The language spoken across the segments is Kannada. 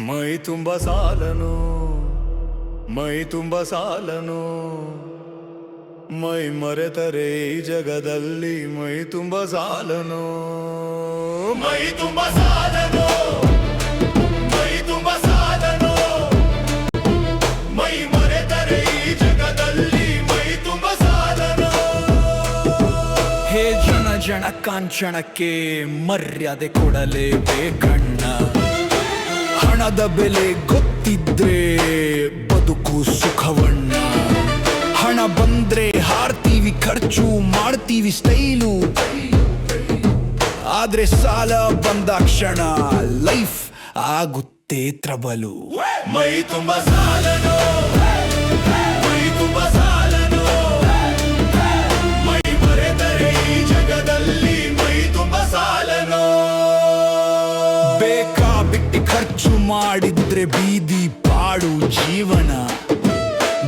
ಮೈ ತುಂಬ ಸಾಲನು, ಮೈ ತುಂಬ ಸಾಲನು, ಮೈ ಮರೆತರೆ ಈ ಜಗದಲ್ಲಿ ಮೈ ತುಂಬ ಸಾಲನು, ಮೈ ತುಂಬ ಸಾಲನು, ಮೈ ತುಂಬ ಸಾಲನು, ಮೈ ಮರೆತರೆ ಈ ಜಗದಲ್ಲಿ ಮೈ ತುಂಬ ಸಾಲನು. ಹೇ ಜನ ಜನ ಕಾಂಚನಕ್ಕೆ ಮರ್ಯಾದೆ ಕೊಡಲೇಬೇಕಣ್ಣ. ಹಣದ ಬೆಲೆ ಗೊತ್ತಿದ್ರೆ ಬದುಕು ಸುಖವಣ್ಣ. ಹಣ ಬಂದ್ರೆ ಹಾರ್ತೀವಿ, ಖರ್ಚು ಮಾಡ್ತೀವಿ ಸ್ಟೈಲು. ಆದ್ರೆ ಸಾಲ ಬಂದ ಕ್ಷಣ ಲೈಫ್ ಆಗುತ್ತೆ ತ್ರಬಲು. ಮೈ ತುಂಬ ಸಾಲನು, ಮೈ ತುಂಬ ಸಾಲನು, ಮೈ ಮರೆತರೆ ಈ ಜಗದಲ್ಲಿ ಮೈ ತುಂಬ ಸಾಲನು. ಬೇಕಾ ಬಿಟ್ಟು ಖರ್ಚು ಮಾಡಿದ್ರೆ ಬೀದಿ ಪಾಡು ಜೀವನ.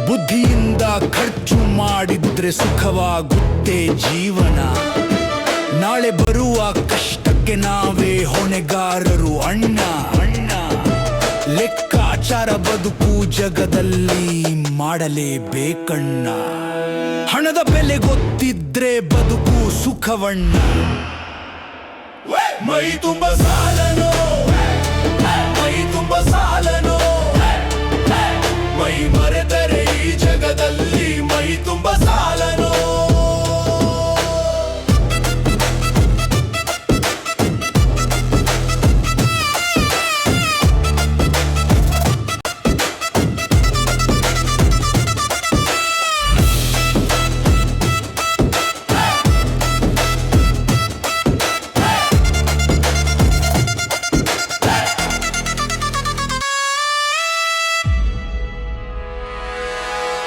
ಬುದ್ಧಿಯಿಂದ ಖರ್ಚು ಮಾಡಿದ್ರೆ ಸುಖವಾಗುತ್ತೆ ಜೀವನ. ನಾಳೆ ಬರುವ ಕಷ್ಟಕ್ಕೆ ನಾವೇ ಹೊಣೆಗಾರರು ಅಣ್ಣ. ಲೆಕ್ಕಾಚಾರ ಬದುಕು ಜಗದಲ್ಲಿ ಮಾಡಲೇಬೇಕಣ್ಣ. ಹಣದ ಬೆಲೆ ಗೊತ್ತಿದ್ರೆ ಬದುಕು ಸುಖವಣ್ಣ. ಮೈ ತುಂಬ ಸಾಲನು, ಮೈ ತುಂಬ ಸಾಲನು, ಮೈ ಮರೆತರೆ ಈ ಜಗದಲ್ಲಿ ಮೈ ತುಂಬ ಸಾಲನು.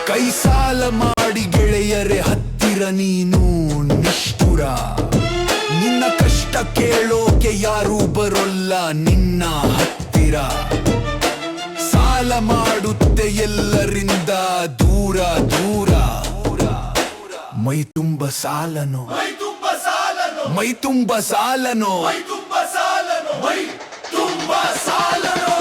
ಕೈ ಸಾಲ ಮಾಡಿ ಗೆಳೆಯರೆ ಹತ್ತಿರ ನೀನು ನಿಷ್ಠುರ. ನಿನ್ನ ಕಷ್ಟ ಕೇಳೋಕೆ ಯಾರೂ ಬರೋಲ್ಲ ನಿನ್ನ ಹತ್ತಿರ. ಸಾಲ ಮಾಡುತ್ತೆ ಎಲ್ಲರಿಂದ ದೂರ ದೂರ. ಮೈ ತುಂಬ ಸಾಲನು, ಮೈ ತುಂಬ ಸಾಲನು, ಮೈ ತುಂಬ ಸಾಲನು, ಮೈ ತುಂಬ ಸಾಲನು, ಮೈ ತುಂಬ ಸಾಲನು.